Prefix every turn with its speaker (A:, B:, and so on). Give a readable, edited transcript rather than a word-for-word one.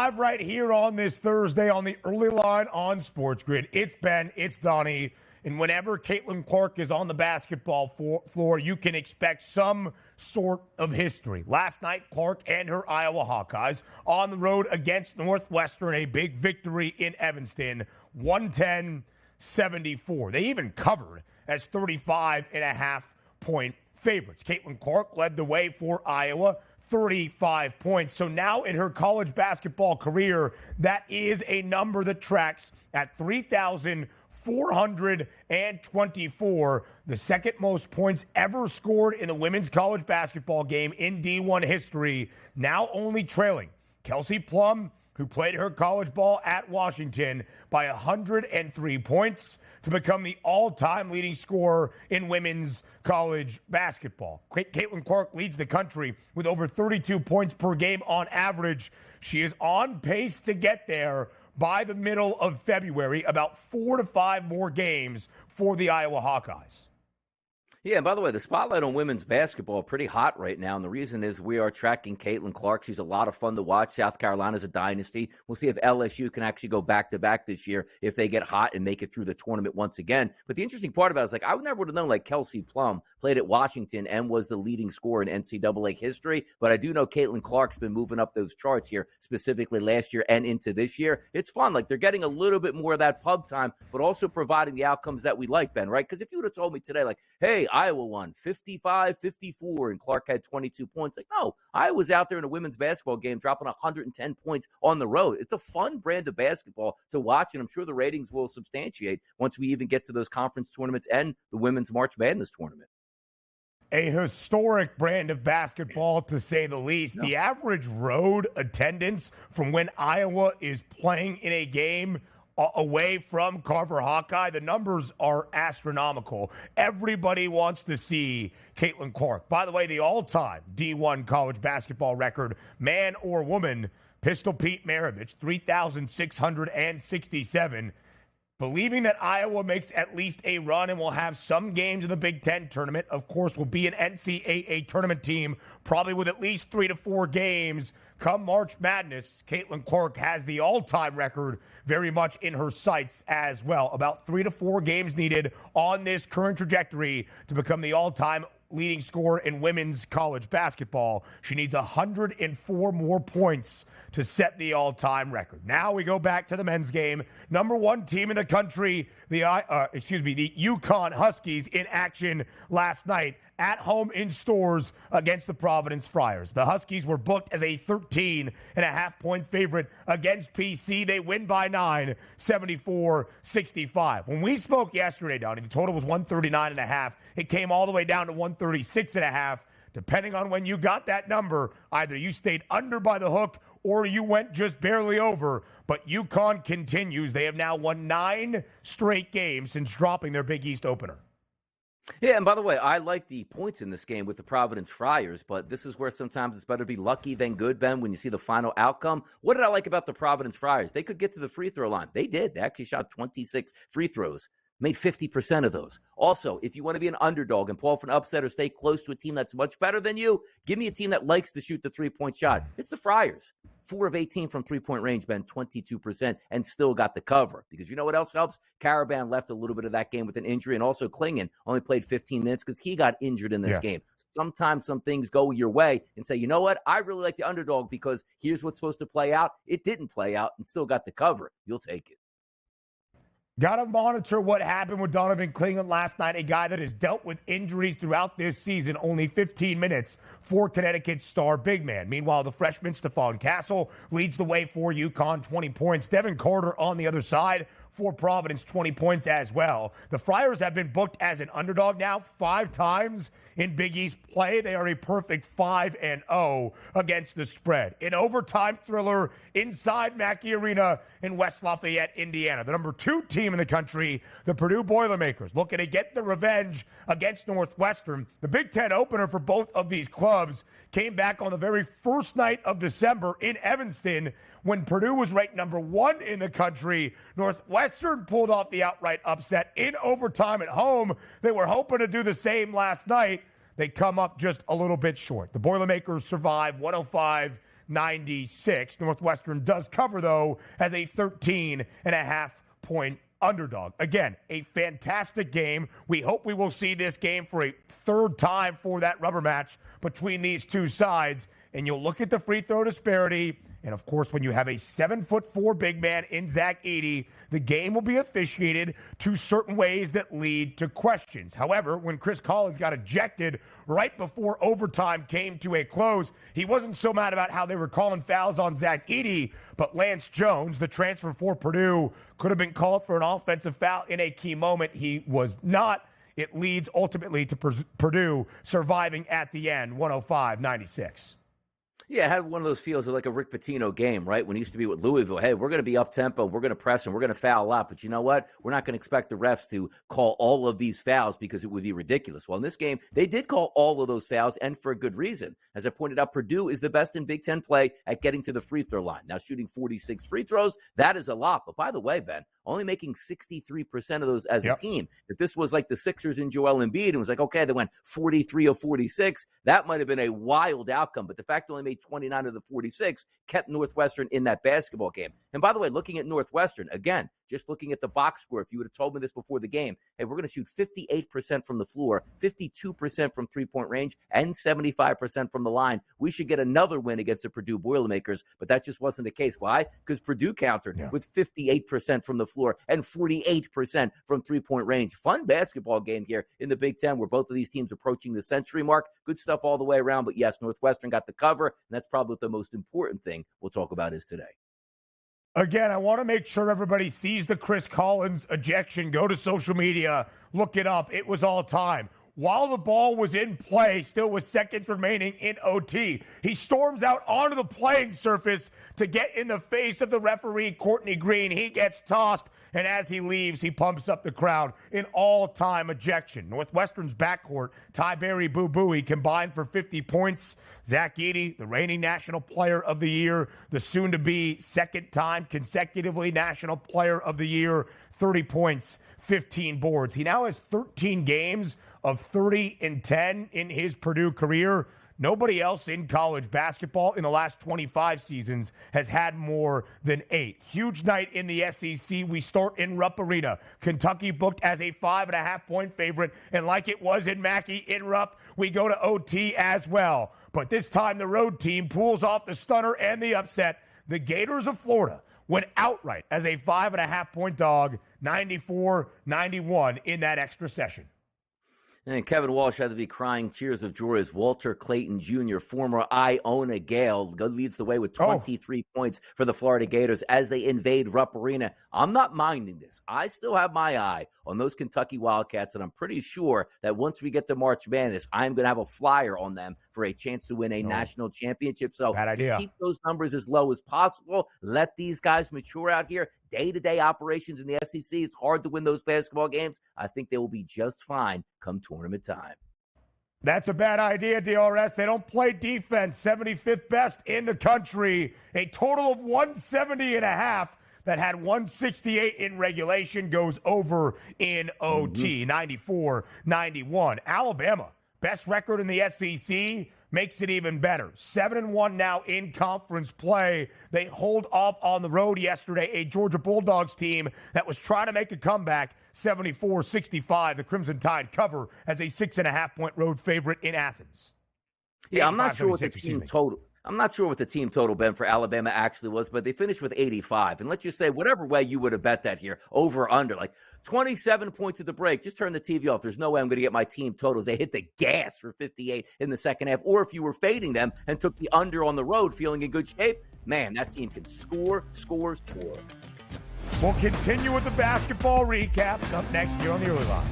A: live right here on this Thursday on the early line on SportsGrid. It's Ben, it's Donnie, and whenever Caitlin Clark is on the basketball floor, you can expect some sort of history. Last night, Clark and her Iowa Hawkeyes on the road against Northwestern, a big victory in Evanston, 110-74. They even covered as 35.5-point favorites. Caitlin Clark led the way for Iowa, 35 points. So now in her college basketball career, that is a number that tracks at 3,424, the second most points ever scored in a women's college basketball game in D1 history, now only trailing Kelsey Plum, who played her college ball at Washington, by 103 points to become the all-time leading scorer in women's college basketball. Caitlin Clark leads the country with over 32 points per game on average. She is on pace to get there by the middle of February, about 4 to 5 more games for the Iowa Hawkeyes.
B: Yeah, and by the way, the spotlight on women's basketball pretty hot right now, and the reason is we are tracking Caitlin Clark. She's a lot of fun to watch. South Carolina's a dynasty. We'll see if LSU can actually go back-to-back this year if they get hot and make it through the tournament once again. But the interesting part about it is, like, I never would have known, like, Kelsey Plum played at Washington and was the leading scorer in NCAA history, but I do know Caitlin Clark's been moving up those charts here, specifically last year and into this year. It's fun. Like, they're getting a little bit more of that pub time, but also providing the outcomes that we like, Ben, right? Because if you would have told me today, like, hey, Iowa won 55-54 and Clark had 22 points. Like, no, I was out there in a women's basketball game dropping 110 points on the road. It's a fun brand of basketball to watch, and I'm sure the ratings will substantiate once we even get to those conference tournaments and the women's March Madness tournament.
A: A historic brand of basketball, to say the least. The average road attendance from when Iowa is playing in a game away from Carver Hawkeye, the numbers are astronomical. Everybody wants to see Caitlin Clark. By the way, the all-time D1 college basketball record, man or woman, Pistol Pete Maravich, 3,667. Believing that Iowa makes at least a run and will have some games in the Big Ten tournament, of course, will be an NCAA tournament team, probably with at least 3 to 4 games come March Madness. Caitlin Clark has the all-time record very much in her sights as well. About 3 to 4 games needed on this current trajectory to become the all-time leading scorer in women's college basketball. She needs 104 more points to set the all-time record. Now we go back to the men's game. Number 1 team in the country, the UConn Huskies in action last night at home in Stores against the Providence Friars. The Huskies were booked as a 13.5-point favorite against PC. They win by 9, 74-65. When we spoke yesterday, Donnie, the total was 139.5. It came all the way down to 136.5. Depending on when you got that number, either you stayed under by the hook or you went just barely over. But UConn continues. They have now won 9 straight games since dropping their Big East opener.
B: Yeah, and by the way, I like the points in this game with the Providence Friars, but this is where sometimes it's better to be lucky than good, Ben, when you see the final outcome. What did I like about the Providence Friars? They could get to the free throw line. They did. They actually shot 26 free throws. Made 50% of those. Also, if you want to be an underdog and pull for an upset or stay close to a team that's much better than you, give me a team that likes to shoot the three-point shot. It's the Friars. 4 of 18 from three-point range, Ben, 22%, and still got the cover. Because you know what else helps? Caravan left a little bit of that game with an injury, and also Klingon only played 15 minutes because he got injured in this game. Sometimes some things go your way and say, you know what? I really like the underdog because here's what's supposed to play out. It didn't play out and still got the cover. You'll take it.
A: Got to monitor what happened with Donovan Klingon last night, a guy that has dealt with injuries throughout this season, only 15 minutes for Connecticut's star big man. Meanwhile, the freshman Stephon Castle leads the way for UConn, 20 points. Devin Carter on the other side for Providence, 20 points as well. The Friars have been booked as an underdog now 5 times in Big East play. They are a perfect 5-0 against the spread. An overtime thriller inside Mackey Arena in West Lafayette, Indiana. The number 2 team in the country, the Purdue Boilermakers, looking to get the revenge against Northwestern. The Big Ten opener for both of these clubs came back on the very first night of December in Evanston when Purdue was ranked number 1 in the country. Northwestern pulled off the outright upset in overtime at home. They were hoping to do the same last night. They come up just a little bit short. The Boilermakers survive 96. Northwestern does cover, though, as a 13.5-point underdog. Again, a fantastic game. We hope we will see this game for a third time for that rubber match between these two sides. And you'll look at the free throw disparity. And, of course, when you have a 7'4" big man in Zach Edey, the game will be officiated to certain ways that lead to questions. However, when Chris Collins got ejected right before overtime came to a close, he wasn't so mad about how they were calling fouls on Zach Edey, but Lance Jones, the transfer for Purdue, could have been called for an offensive foul in a key moment. He was not. It leads ultimately to Purdue surviving at the end, 105-96.
B: Yeah, it had one of those feels of like a Rick Pitino game, right? When he used to be with Louisville, hey, we're going to be up-tempo, we're going to press, and we're going to foul a lot. But you know what? We're not going to expect the refs to call all of these fouls because it would be ridiculous. Well, in this game, they did call all of those fouls, and for a good reason. As I pointed out, Purdue is the best in Big Ten play at getting to the free throw line. Now, shooting 46 free throws, that is a lot. But by the way, Ben, only making 63% of those as a team. If this was like the Sixers and Joel Embiid and was like, okay, they went 43 or 46, that might have been a wild outcome. But the fact they only made 29 of the 46 kept Northwestern in that basketball game. And by the way, looking at Northwestern, again, just looking at the box score, if you would have told me this before the game, hey, we're going to shoot 58% from the floor, 52% from three-point range, and 75% from the line, we should get another win against the Purdue Boilermakers, but that just wasn't the case. Why? Because Purdue countered with 58% from the floor and 48% from three-point range. Fun basketball game here in the Big Ten where both of these teams approaching the century mark. Good stuff all the way around, but yes, Northwestern got the cover, and that's probably the most important thing we'll talk about is today.
A: Again, I want to make sure everybody sees the Chris Collins ejection. Go to social media, look it up. It was all time. While the ball was in play, still with seconds remaining in OT, he storms out onto the playing surface to get in the face of the referee, Courtney Green. He gets tossed, and as he leaves, he pumps up the crowd. An all-time ejection. Northwestern's backcourt, Ty Berry, Boo Buie, combined for 50 points. Zach Edey, the reigning National Player of the Year, the soon-to-be second-time consecutively National Player of the Year, 30 points, 15 boards. He now has 13 games of 30 and 10 in his Purdue career. Nobody else in college basketball in the last 25 seasons has had more than 8. Huge night in the SEC. We start in Rupp Arena. Kentucky booked as a 5.5-point favorite, and like it was in Mackey in Rupp, we go to OT as well. But this time the road team pulls off the stunner and the upset. The Gators of Florida went outright as a 5.5-point dog, 94-91 in that extra session.
B: And Kevin Walsh had to be crying tears of joy as Walter Clayton Jr., former Iona Gale, leads the way with 23 points for the Florida Gators as they invade Rupp Arena. I'm not minding this. I still have my eye on those Kentucky Wildcats, and I'm pretty sure that once we get to March Madness, I'm going to have a flyer on them for a chance to win a national championship. So just keep those numbers as low as possible. Let these guys mature out here. Day-to-day operations in the SEC, it's hard to win those basketball games. I think they will be just fine come tournament time.
A: That's a bad idea, DRS. They don't play defense. 75th best in the country. A total of 170.5 that had 168 in regulation goes over in OT, 94-91. Alabama, best record in the SEC, makes it even better. 7-1 now in conference play. They hold off on the road yesterday, a Georgia Bulldogs team that was trying to make a comeback, 74-65. The Crimson Tide cover as a 6.5-point road favorite in Athens.
B: Yeah, I'm not sure what the team total. I'm not sure what the team total, Ben, for Alabama actually was, but they finished with 85. And let's just say, whatever way you would have bet that here, over or under, like 27 points at the break, just turn the TV off. There's no way I'm going to get my team totals. They hit the gas for 58 in the second half. Or if you were fading them and took the under on the road, feeling in good shape, man, that team can score. We'll
A: continue with the basketball recaps up next here on the Early Line.